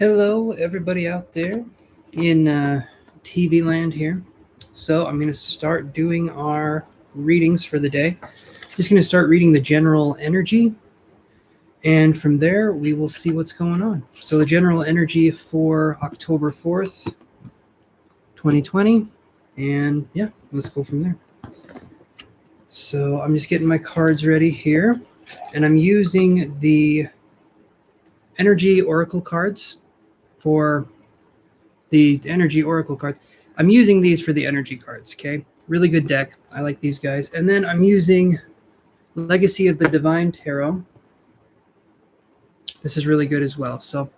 Hello, everybody out there in TV land here. So I'm going to start doing our readings for the day. Just going to start reading the general energy, and from there we will see what's going on. So the general energy for October 4th, 2020, and yeah, let's go from there. So I'm just getting my cards ready here, and I'm using the energy oracle cards for the energy oracle cards. I'm using these for the energy cards, okay? Really good deck. I like these guys. And then I'm using Legacy of the Divine Tarot. This is really good as well. So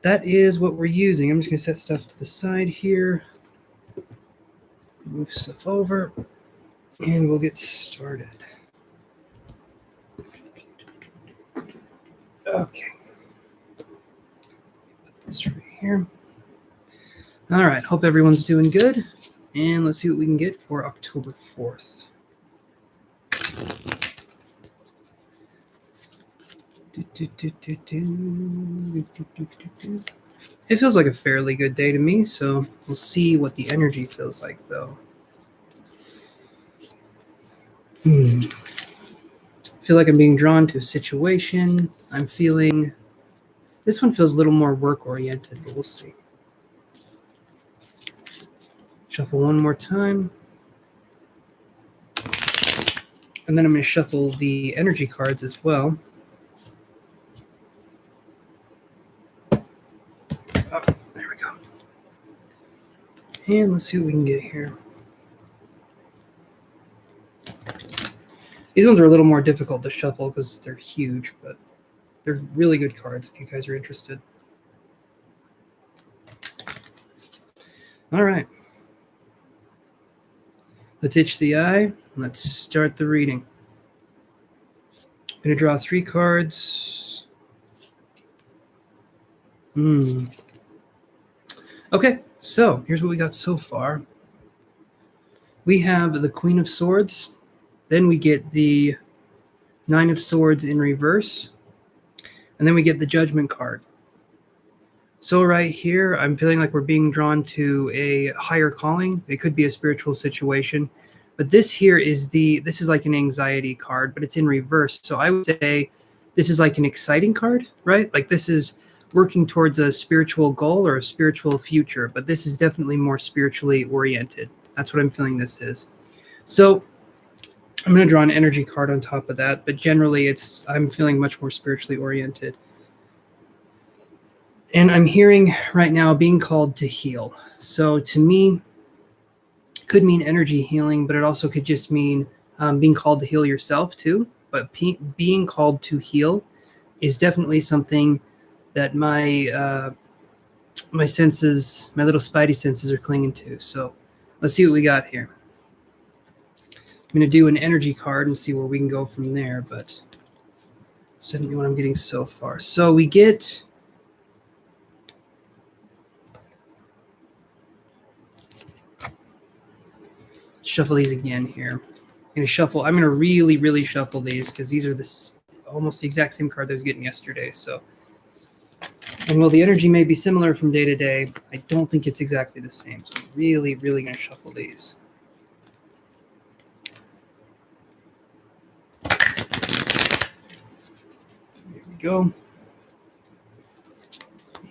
that is what we're using. I'm just going to set stuff to the side here. Move stuff over. And we'll get started. Okay. Put this right here. All right. Hope everyone's doing good. And let's see what we can get for October 4th. It feels like a fairly good day to me, so we'll see what the energy feels like, though. I feel like I'm being drawn to a situation. I'm feeling... This one feels a little more work-oriented, but we'll see. Shuffle one more time. And then I'm going to shuffle the energy cards as well. Oh, there we go. And let's see what we can get here. These ones are a little more difficult to shuffle because they're huge, but they're really good cards if you guys are interested. All right. Let's itch the eye. Let's start the reading. I'm going to draw 3 cards. Okay, so here's what we got so far. We have the Queen of Swords. Then we get the 9 of Swords in reverse. And then we get the Judgment card. So right here, I'm feeling like we're being drawn to a higher calling. It could be a spiritual situation. But this here is like an anxiety card, but it's in reverse. So I would say this is like an exciting card, right? Like this is working towards a spiritual goal or a spiritual future, but this is definitely more spiritually oriented. That's what I'm feeling this is. So I'm going to draw an energy card on top of that, but generally I'm feeling much more spiritually oriented. And I'm hearing right now being called to heal. So to me, it could mean energy healing, but it also could just mean being called to heal yourself too. But being called to heal is definitely something that my senses, my little spidey senses are clinging to. So let's see what we got here. I'm going to do an energy card and see where we can go from there, but that's definitely what I'm getting so far. So we get... Shuffle these again here. I'm going to really, really shuffle these because these are almost the exact same card I was getting yesterday. So, and while the energy may be similar from day to day, I don't think it's exactly the same. So I'm really, really going to shuffle these. There we go.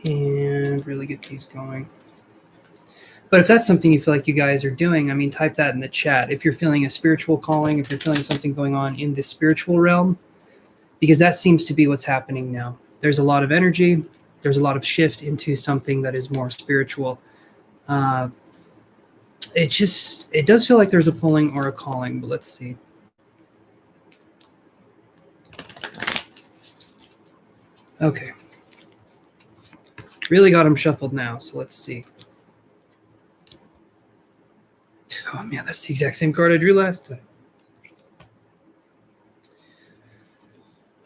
And really get these going. But if that's something you feel like you guys are doing, I mean, type that in the chat. If you're feeling a spiritual calling, if you're feeling something going on in the spiritual realm, because that seems to be what's happening now. There's a lot of energy. There's a lot of shift into something that is more spiritual. It does feel like there's a pulling or a calling, but let's see. Okay. Really got them shuffled now, so let's see. Oh man, that's the exact same card I drew last time.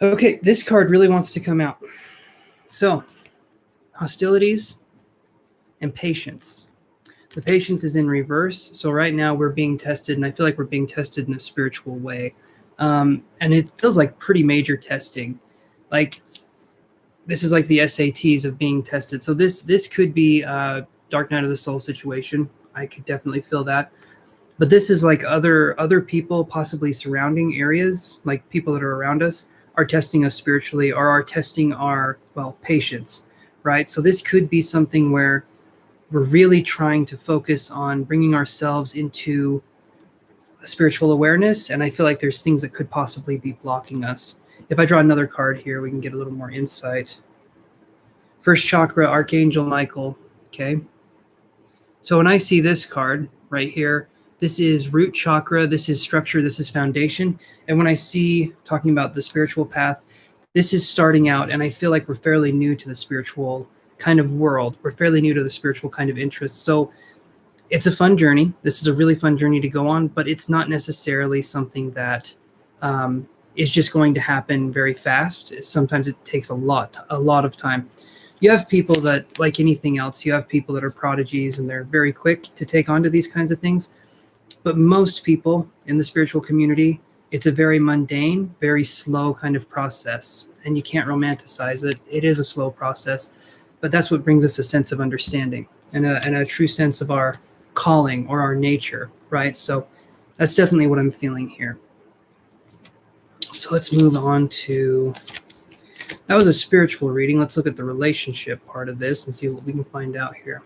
Okay, this card really wants to come out. So, hostilities and patience. The patience is in reverse. So right now we're being tested, and I feel like we're being tested in a spiritual way. And it feels like pretty major testing. Like this is like the SATs of being tested. So this could be a Dark Night of the Soul situation. I could definitely feel that. But this is like other people, possibly surrounding areas, like people that are around us, are testing us spiritually or are testing our, well, patience, right? So this could be something where we're really trying to focus on bringing ourselves into a spiritual awareness. And I feel like there's things that could possibly be blocking us. If I draw another card here, we can get a little more insight. First chakra, Archangel Michael. Okay. So when I see this card right here, this is root chakra, this is structure, this is foundation. And when I see talking about the spiritual path, this is starting out, and I feel like we're fairly new to the spiritual kind of world. We're fairly new to the spiritual kind of interest. So it's a fun journey. This is a really fun journey to go on, but it's not necessarily something that is just going to happen very fast. Sometimes it takes a lot of time. You have people that, like anything else, you have people that are prodigies and they're very quick to take on to these kinds of things. But most people in the spiritual community, it's a very mundane, very slow kind of process. And you can't romanticize it. It is a slow process. But that's what brings us a sense of understanding and a true sense of our calling or our nature, right? So that's definitely what I'm feeling here. So let's move on to, that was a spiritual reading. Let's look at the relationship part of this and see what we can find out here.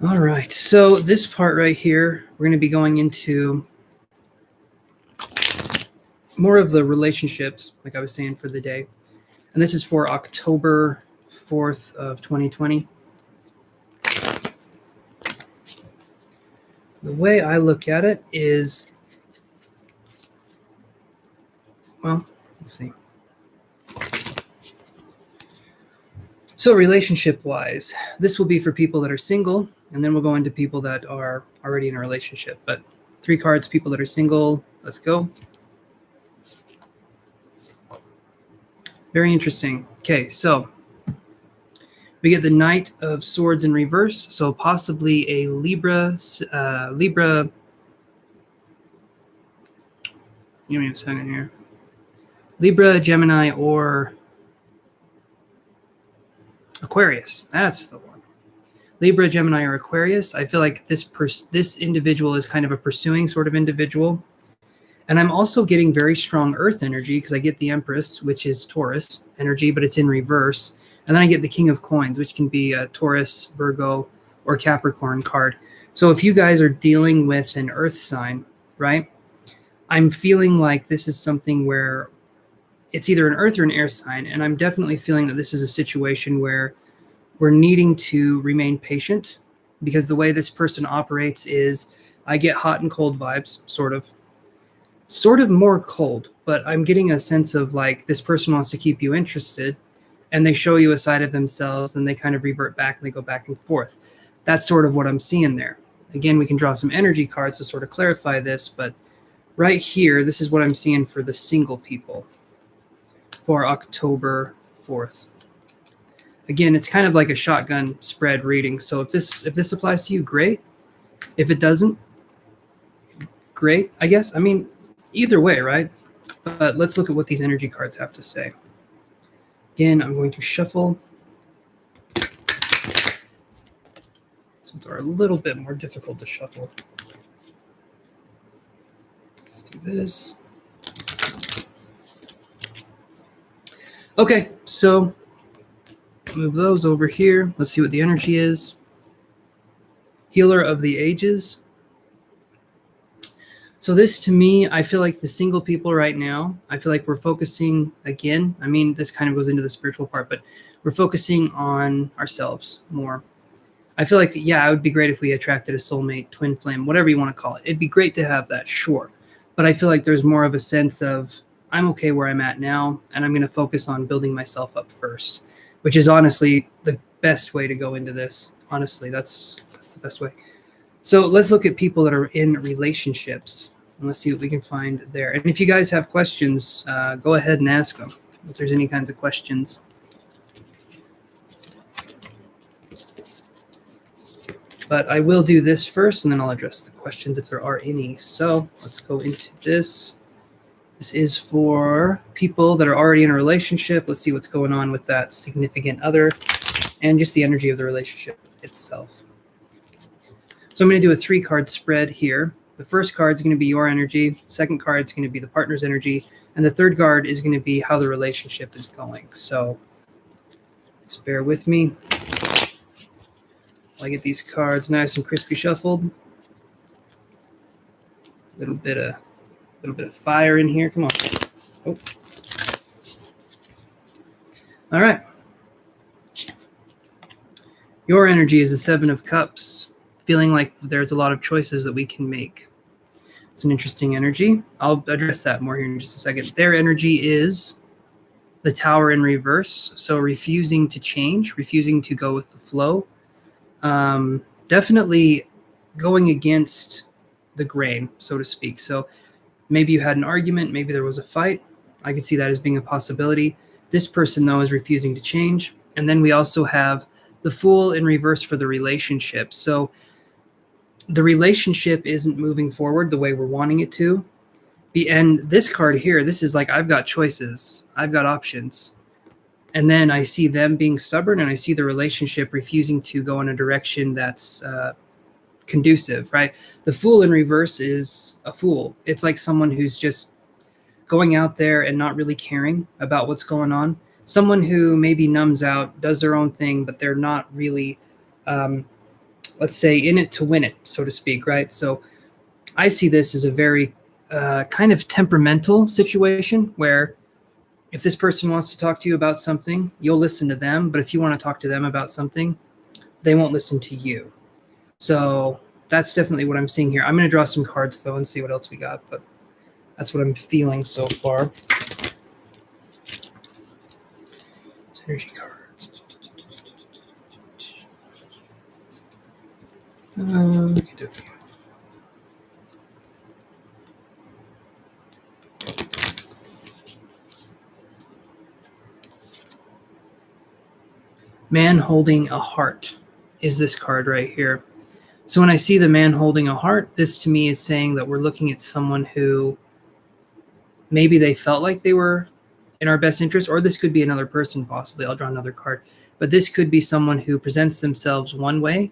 All right, so this part right here, we're going to be going into more of the relationships, like I was saying, for the day. And this is for October 4th of 2020. The way I look at it is, well, let's see. So relationship-wise, this will be for people that are single, and then we'll go into people that are already in a relationship. But 3 cards, people that are single. Let's go. Very interesting. Okay, so we get the Knight of Swords in reverse, so possibly a Libra. Give me a second here. Libra, Gemini, or Aquarius. That's the one. Libra, Gemini, or Aquarius. I feel like this individual is kind of a pursuing sort of individual. And I'm also getting very strong earth energy because I get the Empress, which is Taurus energy, but it's in reverse. And then I get the King of Coins, which can be a Taurus, Virgo, or Capricorn card. So if you guys are dealing with an earth sign, right, I'm feeling like this is something where it's either an earth or an air sign. And I'm definitely feeling that this is a situation where we're needing to remain patient, because the way this person operates is I get hot and cold vibes, sort of more cold, but I'm getting a sense of like this person wants to keep you interested, and they show you a side of themselves, and they kind of revert back and they go back and forth. That's sort of what I'm seeing there. Again, we can draw some energy cards to sort of clarify this, but right here, this is what I'm seeing for the single people for October 4th. Again, it's kind of like a shotgun spread reading. So if this applies to you, great. If it doesn't, great, I guess. I mean, either way, right? But let's look at what these energy cards have to say. Again, I'm going to shuffle. These ones are a little bit more difficult to shuffle. Let's do this. Okay, so move those over here. Let's see what the energy is. Healer of the Ages. So this, to me, I feel like the single people right now, I feel like we're focusing, again, I mean, this kind of goes into the spiritual part, but we're focusing on ourselves more. I feel like, yeah, it would be great if we attracted a soulmate, twin flame, whatever you want to call it. It'd be great to have that, sure. But I feel like there's more of a sense of, I'm okay where I'm at now, and I'm going to focus on building myself up first, which is honestly the best way to go into this. Honestly, that's the best way. So let's look at people that are in relationships, and let's see what we can find there. And if you guys have questions, go ahead and ask them if there's any kinds of questions. But I will do this first, and then I'll address the questions if there are any. So let's go into this. This is for people that are already in a relationship. Let's see what's going on with that significant other and just the energy of the relationship itself. So I'm going to do a 3-card spread here. The first card is going to be your energy. Second card is going to be the partner's energy. And the third card is going to be how the relationship is going. So just bear with me. I get these cards nice and crispy shuffled. A little bit of fire in here. Come on. Oh. All right. Your energy is the 7 of Cups. Feeling like there's a lot of choices that we can make. It's an interesting energy. I'll address that more here in just a second. Their energy is the Tower in reverse. So refusing to change, refusing to go with the flow. Definitely going against the grain, so to speak. So maybe you had an argument, maybe there was a fight. I could see that as being a possibility. This person, though, is refusing to change. And then we also have the Fool in reverse for the relationship. So the relationship isn't moving forward the way we're wanting it to. And this card here, this is like, I've got choices. I've got options. And then I see them being stubborn, and I see the relationship refusing to go in a direction that's conducive, right? The Fool in reverse is a fool. It's like someone who's just going out there and not really caring about what's going on. Someone who maybe numbs out, does their own thing, but they're not really let's say, in it to win it, so to speak, right? So I see this as a very kind of temperamental situation where if this person wants to talk to you about something, you'll listen to them. But if you want to talk to them about something, they won't listen to you. So that's definitely what I'm seeing here. I'm going to draw some cards, though, and see what else we got. But that's what I'm feeling so far. Energy cards. Man holding a heart is this card right here. So when I see the man holding a heart, this to me is saying that we're looking at someone who maybe they felt like they were in our best interest, or this could be another person possibly. I'll draw another card. But this could be someone who presents themselves one way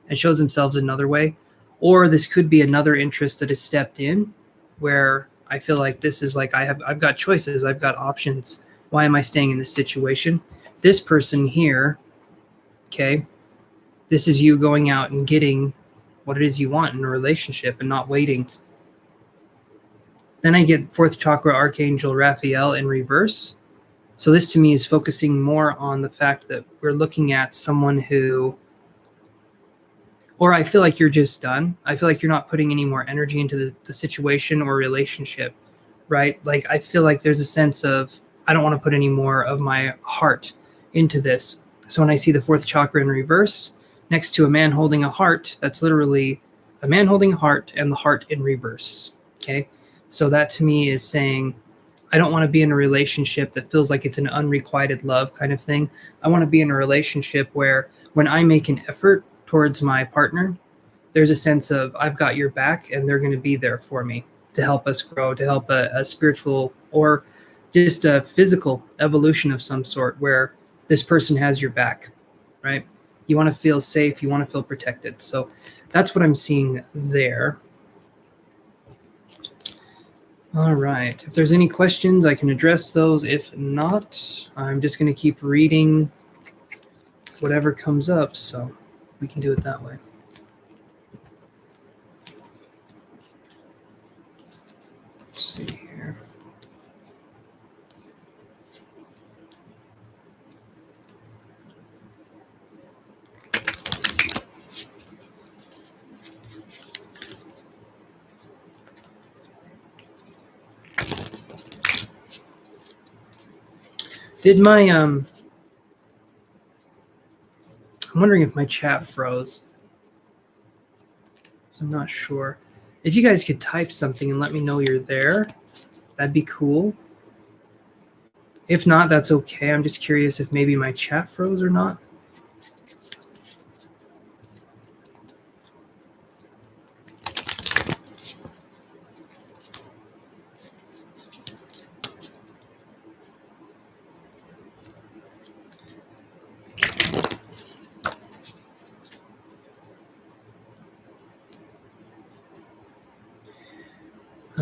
and shows themselves another way. Or this could be another interest that has stepped in where I feel like this is like I've got choices, I've got options. Why am I staying in this situation? This person here, okay, this is you going out and getting what it is you want in a relationship and not waiting. Then I get 4th chakra Archangel Raphael in reverse. So this to me is focusing more on the fact that we're looking at someone who, or I feel like you're just done. I feel like you're not putting any more energy into the situation or relationship, right? Like I feel like there's a sense of, I don't want to put any more of my heart into this. So when I see the 4th chakra in reverse, next to a man holding a heart, that's literally a man holding a heart and the heart in reverse, okay? So that to me is saying, I don't want to be in a relationship that feels like it's an unrequited love kind of thing. I want to be in a relationship where when I make an effort towards my partner, there's a sense of I've got your back and they're going to be there for me to help us grow, to help a spiritual or just a physical evolution of some sort where this person has your back, right? You want to feel safe. You want to feel protected. So that's what I'm seeing there. All right. If there's any questions, I can address those. If not, I'm just going to keep reading whatever comes up. So we can do it that way. Let's see here. Did my I'm wondering if my chat froze. So I'm not sure. If you guys could type something and let me know you're there, that'd be cool. If not, that's okay. I'm just curious if maybe my chat froze or not.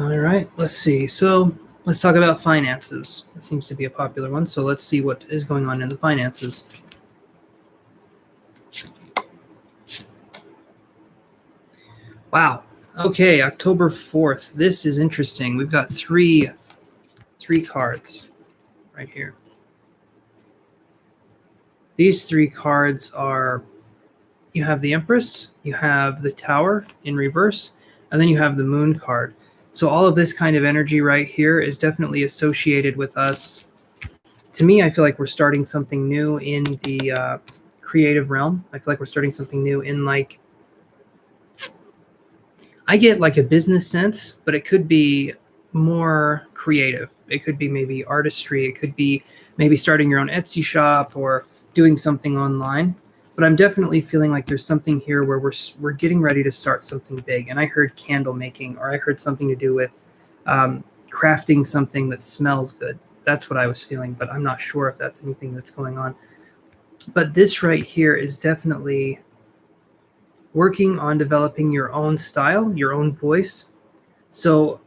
All right, let's see. So let's talk about finances. That seems to be a popular one. So let's see what is going on in the finances. Wow. Okay, October 4th. This is interesting. We've got three cards right here. These three cards are, you have the Empress, you have the Tower in reverse, and then you have the Moon card. So all of this kind of energy right here is definitely associated with us. To me, I feel like we're starting something new in the creative realm. I feel like we're starting something new in, like, I get like a business sense, but it could be more creative. It could be maybe artistry. It could be maybe starting your own Etsy shop or doing something online. But I'm definitely feeling like there's something here where we're getting ready to start something big. And I heard candle making, or I heard something to do with crafting something that smells good. That's what I was feeling, but I'm not sure if that's anything that's going on. But this right here is definitely working on developing your own style, your own voice. So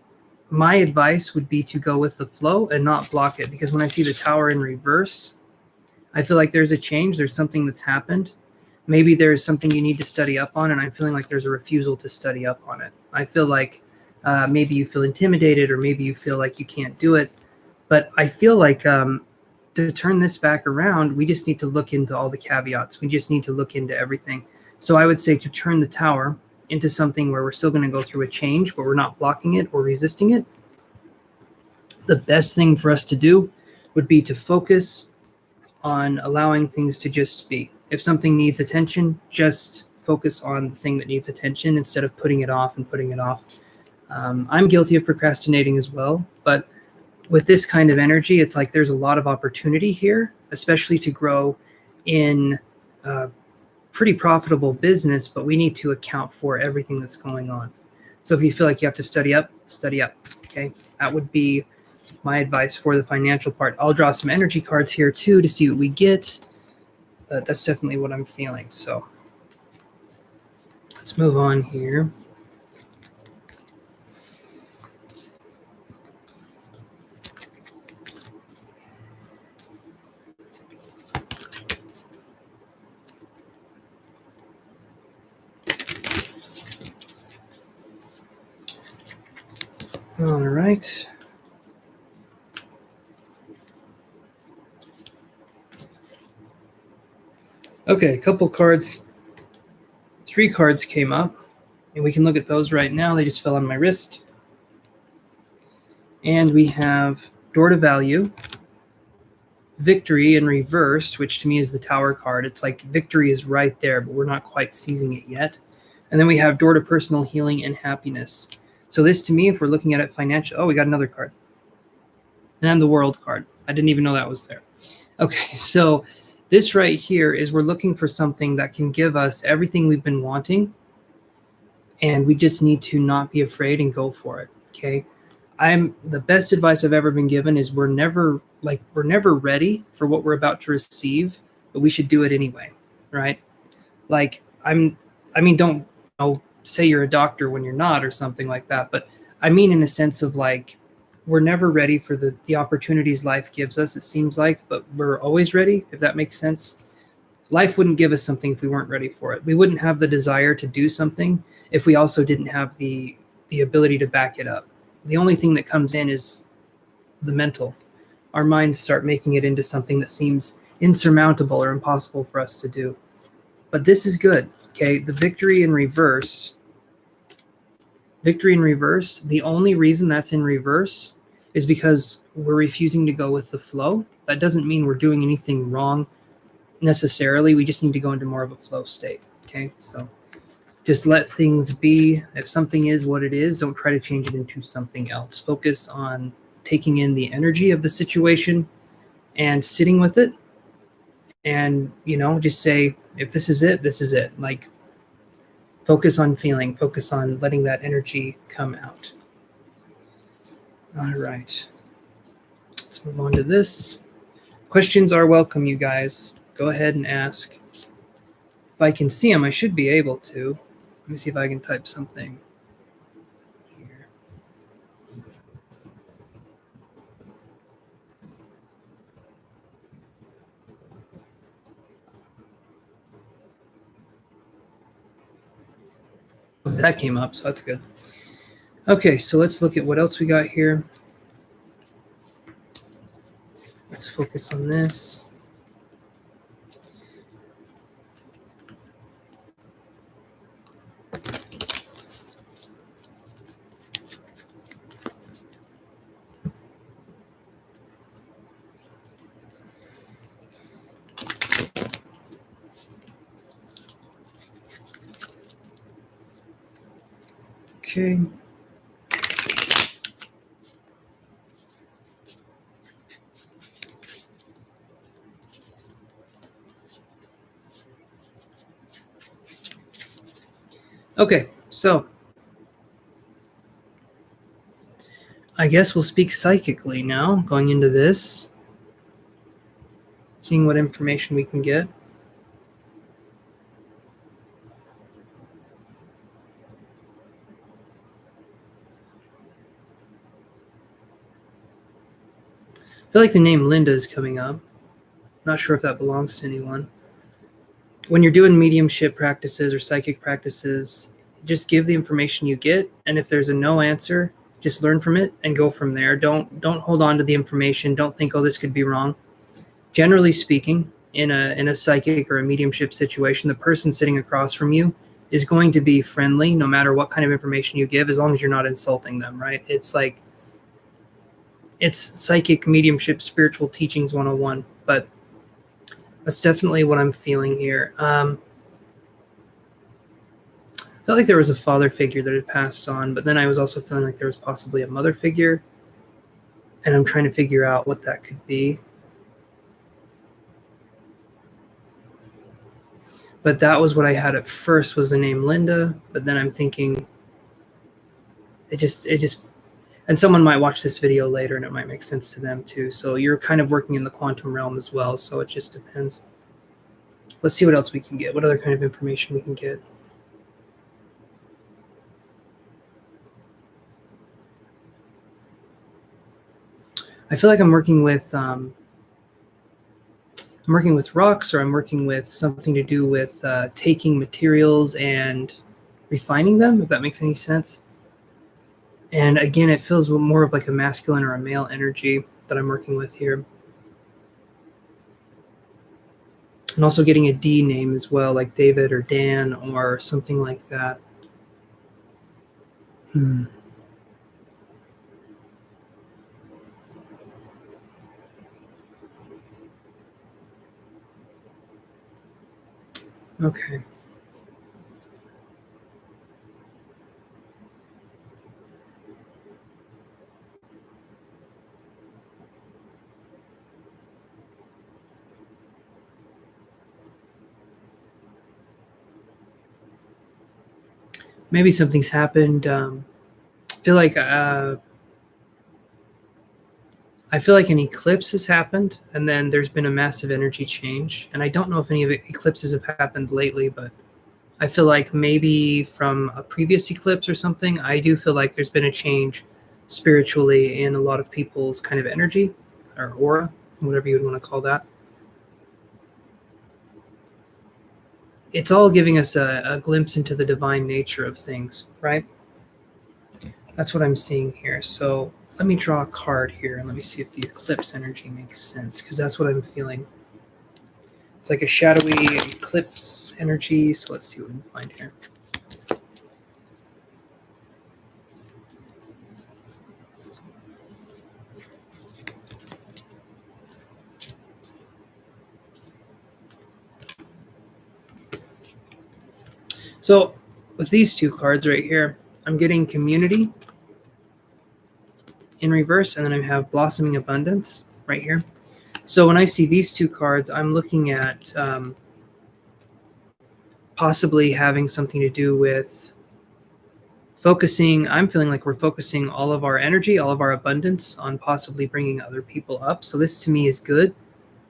my advice would be to go with the flow and not block it, because when I see the Tower in reverse, I feel like there's a change. There's something that's happened. Maybe there's something you need to study up on, and I'm feeling like there's a refusal to study up on it. I feel like maybe you feel intimidated, or maybe you feel like you can't do it. But I feel like to turn this back around, we just need to look into all the caveats. We just need to look into everything. So I would say to turn the Tower into something where we're still going to go through a change, but we're not blocking it or resisting it. The best thing for us to do would be to focus on allowing things to just be. If something needs attention, just focus on the thing that needs attention instead of putting it off and putting it off. I'm guilty of procrastinating as well, but with this kind of energy, it's like there's a lot of opportunity here, especially to grow in pretty profitable business, but we need to account for everything that's going on. So if you feel like you have to study up, okay? That would be my advice for the financial part. I'll draw some energy cards here too to see what we get, but that's definitely what I'm feeling. So let's move on here. All right. Okay, a couple cards, 3 cards came up, and we can look at those right now. They just fell on my wrist. And we have Door to Value, Victory in reverse, which to me is the Tower card. It's like victory is right there, but we're not quite seizing it yet. And then we have Door to Personal Healing and Happiness. So this, to me, if we're looking at it financial, oh, we got another card. And the World card. I didn't even know that was there. Okay, so this right here is we're looking for something that can give us everything we've been wanting, and we just need to not be afraid and go for it, okay? The best advice I've ever been given is we're never ready for what we're about to receive, but we should do it anyway, right? Like don't say you're a doctor when you're not or something like that, but I mean in a sense of like we're never ready for the opportunities life gives us, it seems like, but we're always ready, if that makes sense. Life wouldn't give us something if we weren't ready for it. We wouldn't have the desire to do something if we also didn't have the ability to back it up. The only thing that comes in is the mental. Our minds start making it into something that seems insurmountable or impossible for us to do. But this is good, okay? The victory in reverse, the only reason that's in reverse is because we're refusing to go with the flow. That doesn't mean we're doing anything wrong necessarily. We just need to go into more of a flow state, okay? So just let things be. If something is what it is, don't try to change it into something else. Focus on taking in the energy of the situation and sitting with it. And, just say, if this is it, this is it. Like, focus on feeling, focus on letting that energy come out. All right. Let's move on to this. Questions are welcome, you guys. Go ahead and ask. If I can see them, I should be able to. Let me see if I can type something here. That came up, so that's good. Okay, so let's look at what else we got here. Let's focus on this. Okay. Okay, so I guess we'll speak psychically now, going into this, seeing what information we can get. I feel like the name Linda is coming up. Not sure if that belongs to anyone. When you're doing mediumship practices or psychic practices, just give the information you get, and if there's a no answer, just learn from it and go from there. Don't hold on to the information. Don't think, oh, this could be wrong. Generally speaking, in a psychic or a mediumship situation, the person sitting across from you is going to be friendly no matter what kind of information you give, as long as you're not insulting them, right? It's like, it's psychic mediumship spiritual teachings 101, but that's definitely what I'm feeling here. I felt like there was a father figure that had passed on, but then I was also feeling like there was possibly a mother figure, and I'm trying to figure out what that could be. But that was what I had at first, was the name Linda, but then I'm thinking it just and someone might watch this video later and it might make sense to them too. So you're kind of working in the quantum realm as well, so it just depends. Let's see what else we can get, what other kind of information we can get. I feel like I'm working with rocks, or I'm working with something to do with taking materials and refining them, if that makes any sense. And again, it feels more of like a masculine or a male energy that I'm working with here. And also getting a D name as well, like David or Dan or something like that. Okay. Maybe something's happened. I feel like an eclipse has happened, and then there's been a massive energy change. And I don't know if any of the eclipses have happened lately, but I feel like maybe from a previous eclipse or something, I do feel like there's been a change spiritually in a lot of people's kind of energy or aura, whatever you would want to call that. It's all giving us a glimpse into the divine nature of things, right? That's what I'm seeing here. So let me draw a card here and let me see if the eclipse energy makes sense, because that's what I'm feeling. It's like a shadowy eclipse energy. So let's see what we can find here. So with these two cards right here, I'm getting community in reverse, and then I have blossoming abundance right here. So when I see these two cards, I'm looking at possibly having something to do with focusing. I'm feeling like we're focusing all of our energy, all of our abundance on possibly bringing other people up. So this to me is good.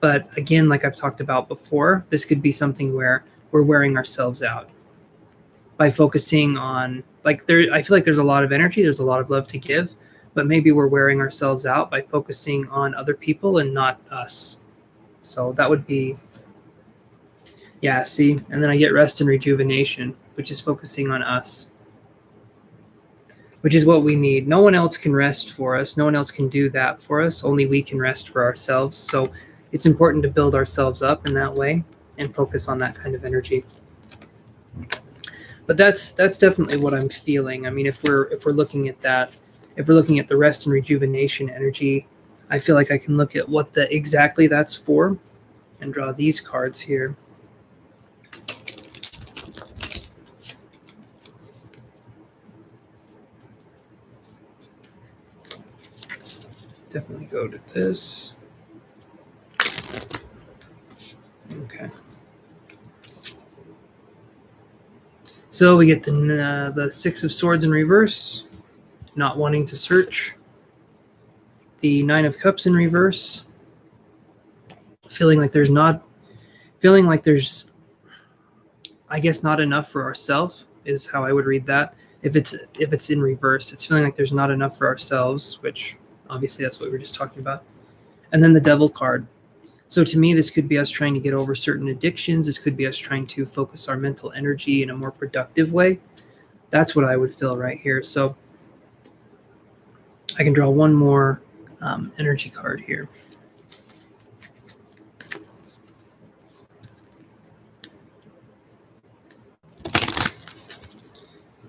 But again, like I've talked about before, this could be something where we're wearing ourselves out by focusing on, like, there, I feel like there's a lot of energy, there's a lot of love to give, but maybe we're wearing ourselves out by focusing on other people and not us. So that would be, yeah, see, and then I get rest and rejuvenation, which is focusing on us. which is what we need. No one else can rest for us. No one else can do that for us. Only we can rest for ourselves. So it's important to build ourselves up in that way and focus on that kind of energy. But that's definitely what I'm feeling. I mean, if we're looking at that, if we're looking at the rest and rejuvenation energy, I feel like I can look at what exactly that's for and draw these cards here. Definitely go to this. Okay. So we get the Six of Swords in reverse, not wanting to search. The Nine of Cups in reverse, feeling like there's, I guess, not enough for ourselves is how I would read that. If it's in reverse, it's feeling like there's not enough for ourselves, which obviously that's what we were just talking about. And then the Devil card. So to me, this could be us trying to get over certain addictions. This could be us trying to focus our mental energy in a more productive way. That's what I would feel right here. So I can draw one more energy card here.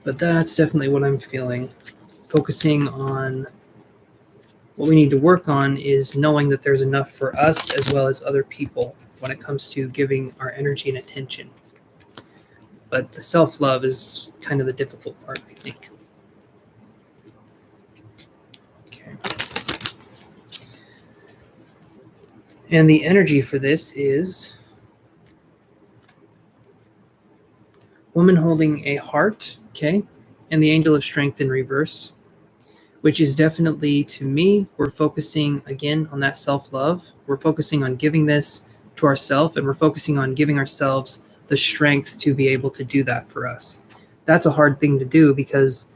But that's definitely what I'm feeling. Focusing on what we need to work on is knowing that there's enough for us as well as other people when it comes to giving our energy and attention. But the self-love is kind of the difficult part, I think. Okay. And the energy for this is woman holding a heart, okay, and the Angel of Strength in reverse, which is definitely, to me, we're focusing again on that self-love. We're focusing on giving this to ourselves, and we're focusing on giving ourselves the strength to be able to do that for us. That's a hard thing to do because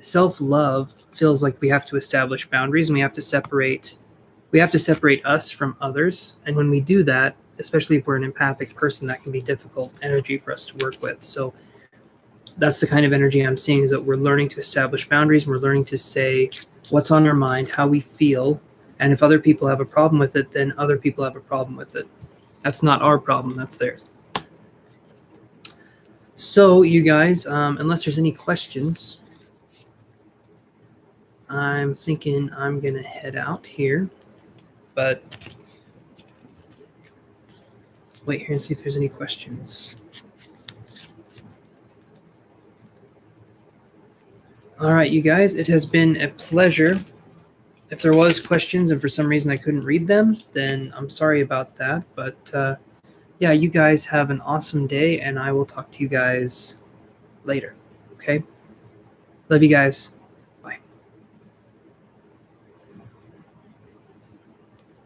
self-love feels like we have to establish boundaries and we have to separate us from others. And when we do that, especially if we're an empathic person, that can be difficult energy for us to work with. So that's the kind of energy I'm seeing, is that we're learning to establish boundaries. We're learning to say what's on our mind, how we feel. And if other people have a problem with it, then other people have a problem with it. That's not our problem, that's theirs. So you guys, unless there's any questions, I'm thinking I'm going to head out here. But wait here and see if there's any questions. All right, you guys, it has been a pleasure. If there was questions and for some reason I couldn't read them, then I'm sorry about that. But yeah, you guys have an awesome day, and I will talk to you guys later. Okay? Love you guys.